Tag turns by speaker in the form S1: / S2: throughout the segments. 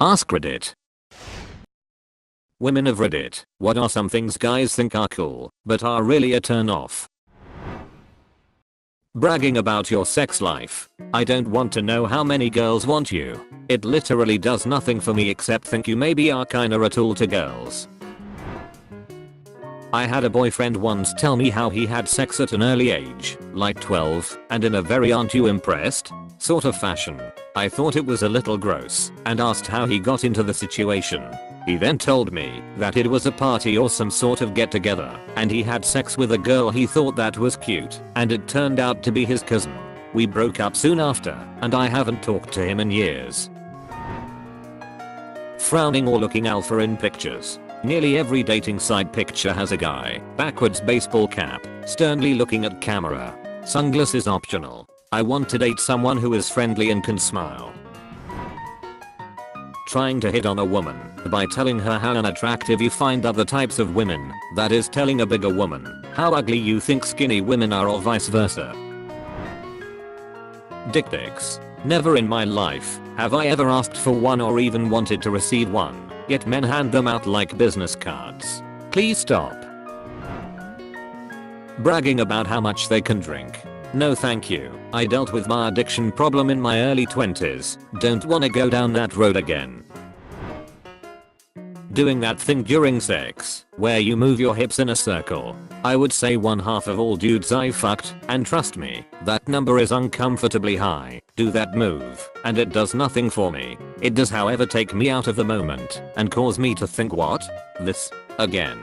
S1: AskReddit. Women of Reddit, what are some things guys think are cool, but are really a turn off? Bragging about your sex life. I don't want to know how many girls want you. It literally does nothing for me except think you maybe are kinda a tool to girls. I had a boyfriend once tell me how he had sex at an early age, like 12, and in a very aren't you impressed sort of fashion. I thought it was a little gross and asked how he got into the situation. He then told me that it was a party or some sort of get together and he had sex with a girl he thought that was cute and it turned out to be his cousin. We broke up soon after and I haven't talked to him in years. Frowning or looking alpha in pictures. Nearly every dating site picture has a guy, backwards baseball cap, sternly looking at camera. Sunglasses optional. I want to date someone who is friendly and can smile. Trying to hit on a woman by telling her how unattractive you find other types of women, that is telling a bigger woman how ugly you think skinny women are or vice versa. Dick pics. Never in my life have I ever asked for one or even wanted to receive one, yet men hand them out like business cards. Please stop. Bragging about how much they can drink. No thank you, I dealt with my addiction problem in my early 20s, don't wanna go down that road again. Doing that thing during sex, where you move your hips in a circle. I would say 1/2 of all dudes I've fucked, and trust me, that number is uncomfortably high, do that move, and it does nothing for me. It does however take me out of the moment, and cause me to think what? This? Again.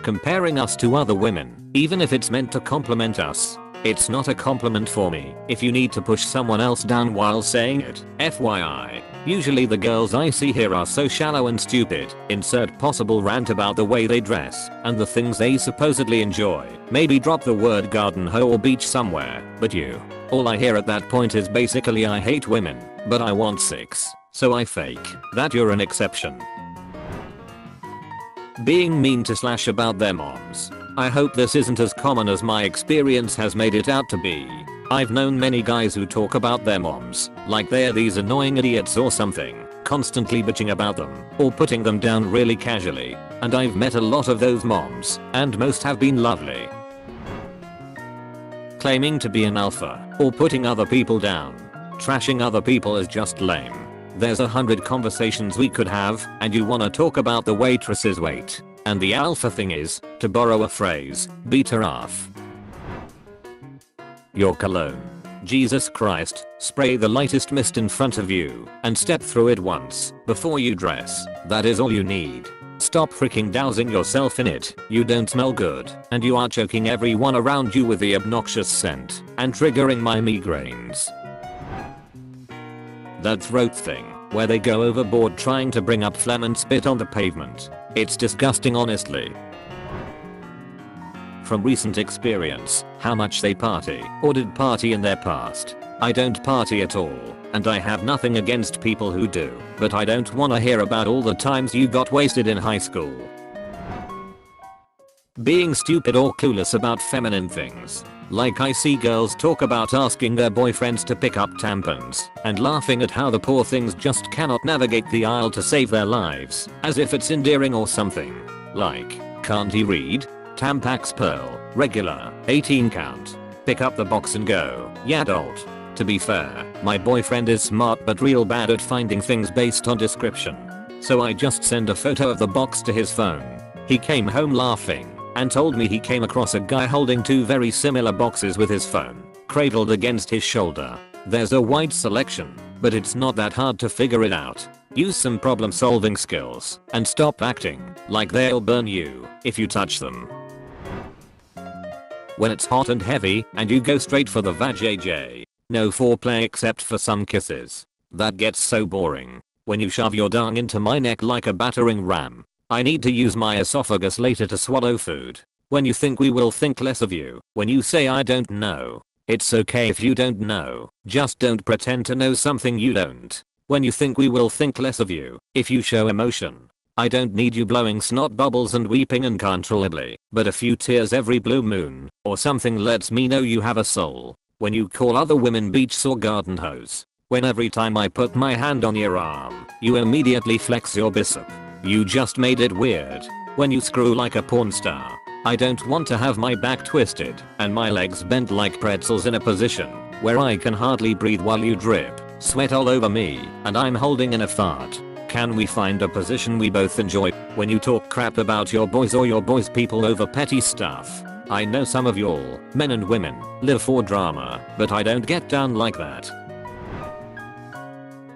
S1: Comparing us to other women, even if it's meant to compliment us. It's not a compliment for me if you need to push someone else down while saying it, FYI. Usually the girls I see here are so shallow and stupid, insert possible rant about the way they dress and the things they supposedly enjoy. Maybe drop the word garden hoe or beach somewhere, but you. All I hear at that point is basically I hate women, but I want sex, so I fake that you're an exception. Being mean to slash about their moms. I hope this isn't as common as my experience has made it out to be. I've known many guys who talk about their moms like they're these annoying idiots or something, constantly bitching about them or putting them down really casually, and I've met a lot of those moms and most have been lovely. Claiming to be an alpha or putting other people down. Trashing other people is just lame. There's 100 conversations we could have and you wanna talk about the waitress's weight. And the alpha thing is, to borrow a phrase, beat her off. Your cologne. Jesus Christ, spray the lightest mist in front of you and step through it once before you dress. That is all you need. Stop freaking dousing yourself in it, you don't smell good and you are choking everyone around you with the obnoxious scent and triggering my migraines. That throat thing, where they go overboard trying to bring up phlegm and spit on the pavement. It's disgusting honestly. From recent experience, how much they party or did party in their past. I don't party at all, and I have nothing against people who do, but I don't wanna hear about all the times you got wasted in high school. Being stupid or clueless about feminine things. Like I see girls talk about asking their boyfriends to pick up tampons and laughing at how the poor things just cannot navigate the aisle to save their lives, as if it's endearing or something. Like, can't he read? Tampax Pearl, regular, 18 count. Pick up the box and go, yeah adult. To be fair, my boyfriend is smart but real bad at finding things based on description. So I just send a photo of the box to his phone. He came home laughing and told me he came across a guy holding 2 very similar boxes with his phone cradled against his shoulder. There's a wide selection, but it's not that hard to figure it out. Use some problem solving skills and stop acting like they'll burn you if you touch them. When it's hot and heavy and you go straight for the vajayjay. No foreplay except for some kisses. That gets so boring. When you shove your dung into my neck like a battering ram. I need to use my esophagus later to swallow food. When you think we will think less of you. When you say I don't know. It's okay if you don't know. Just don't pretend to know something you don't. When you think we will think less of you. If you show emotion. I don't need you blowing snot bubbles and weeping uncontrollably. But a few tears every blue moon or something lets me know you have a soul. When you call other women beach or garden hose. when every time I put my hand on your arm, you immediately flex your bicep. You just made it weird. When you screw like a porn star. I don't want to have my back twisted and my legs bent like pretzels in a position where I can hardly breathe while you drip sweat all over me and I'm holding in a fart. Can we find a position we both enjoy? When you talk crap about your boys or your boys' people over petty stuff. I know some of y'all, men and women, live for drama, but I don't get down like that.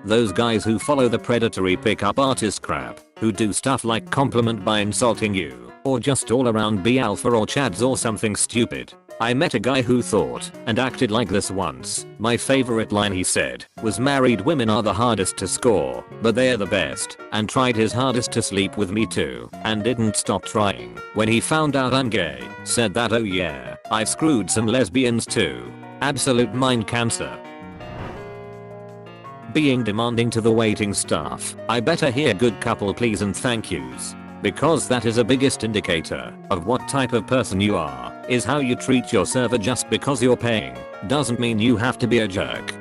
S1: Those guys who follow the predatory pickup artist crap, who do stuff like compliment by insulting you, or just all around be alpha or chads or something stupid. I met a guy who thought and acted like this once. My favorite line he said was married women are the hardest to score, but they're the best, and tried his hardest to sleep with me too, and didn't stop trying. When he found out I'm gay, said that oh yeah, I've screwed some lesbians too. Absolute mind cancer. Being demanding to the waiting staff, I better hear good couple please and thank yous. Because that is a biggest indicator of what type of person you are, is how you treat your server. Just because you're paying doesn't mean you have to be a jerk.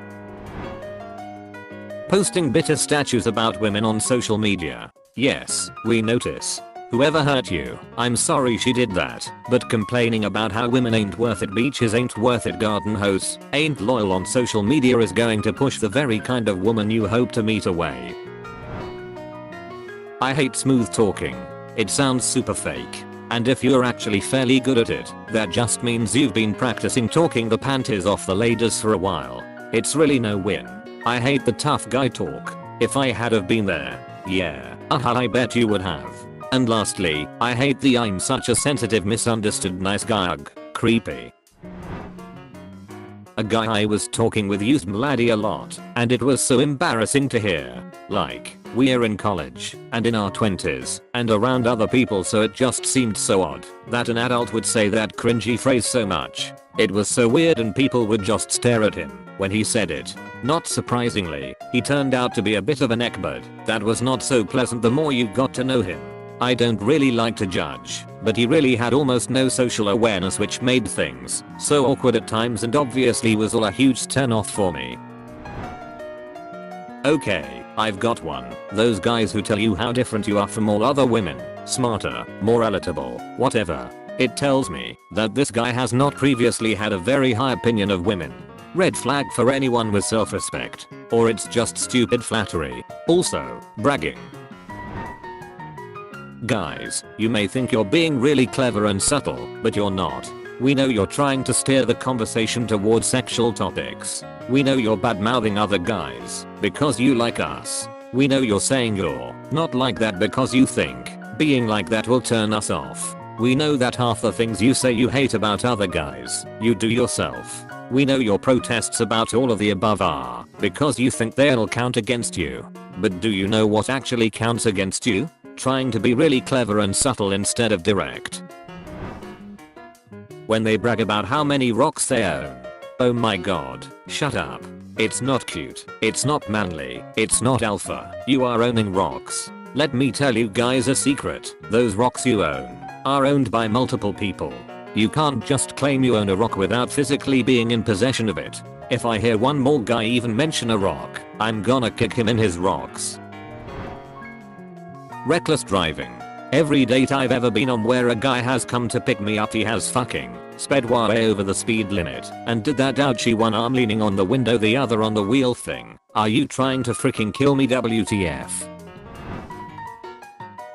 S1: Posting bitter statues about women on social media. Yes, we notice. Whoever hurt you, I'm sorry she did that, but complaining about how women ain't worth it, beaches ain't worth it, garden hose ain't loyal on social media is going to push the very kind of woman you hope to meet away. I hate smooth talking. It sounds super fake. And if you're actually fairly good at it, that just means you've been practicing talking the panties off the ladies for a while. It's really no win. I hate the tough guy talk. If I had have been there, yeah, I bet you would have. And lastly, I hate the I'm such a sensitive misunderstood nice guy ugh, creepy. A guy I was talking with used "mladdie" a lot, and it was so embarrassing to hear. Like, we're in college, and in our 20s, and around other people, so it just seemed so odd that an adult would say that cringy phrase so much. It was so weird and people would just stare at him when he said it. Not surprisingly, he turned out to be a bit of a neckbird that was not so pleasant the more you got to know him. I don't really like to judge, but he really had almost no social awareness, which made things so awkward at times and obviously was all a huge turn off for me. Okay, I've got one. Those guys who tell you how different you are from all other women, smarter, more relatable, whatever. It tells me that this guy has not previously had a very high opinion of women. Red flag for anyone with self-respect. Or it's just stupid flattery. Also, bragging. Guys, you may think you're being really clever and subtle, but you're not. We know you're trying to steer the conversation towards sexual topics. We know you're bad-mouthing other guys because you like us. We know you're saying you're not like that because you think being like that will turn us off. We know that half the things you say you hate about other guys, you do yourself. We know your protests about all of the above are because you think they'll count against you. But do you know what actually counts against you? Trying to be really clever and subtle instead of direct. When they brag about how many rocks they own. Oh my god, shut up. It's not cute, it's not manly, it's not alpha. You are owning rocks. Let me tell you guys a secret. Those rocks you own are owned by multiple people. You can't just claim you own a rock without physically being in possession of it. If I hear one more guy even mention a rock, I'm gonna kick him in his rocks. Reckless driving. Every date I've ever been on where a guy has come to pick me up, he has fucking sped way over the speed limit and did that ouchie one arm leaning on the window the other on the wheel thing. Are you trying to freaking kill me? WTF.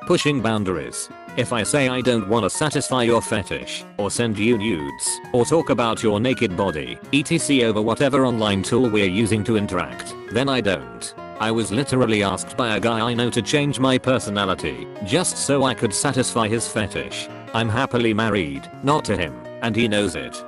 S1: Pushing boundaries. If I say I don't want to satisfy your fetish, or send you nudes, or talk about your naked body, etc. over whatever online tool we're using to interact, then I don't. I was literally asked by a guy I know to change my personality, just so I could satisfy his fetish. I'm happily married, not to him, and he knows it.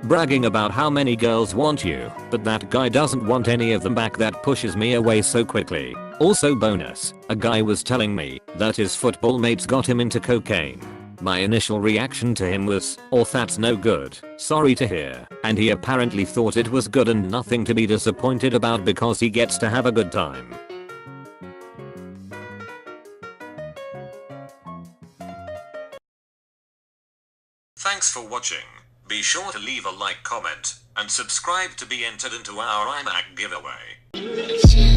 S1: Bragging about how many girls want you, but that guy doesn't want any of them back, that pushes me away so quickly. Also bonus, a guy was telling me that his football mates got him into cocaine. My initial reaction to him was, "Oh, that's no good, sorry to hear," and he apparently thought it was good and nothing to be disappointed about because he gets to have a good time.
S2: Thanks for watching.
S1: Be sure to leave a like, comment, and subscribe to be entered into our iMac giveaway.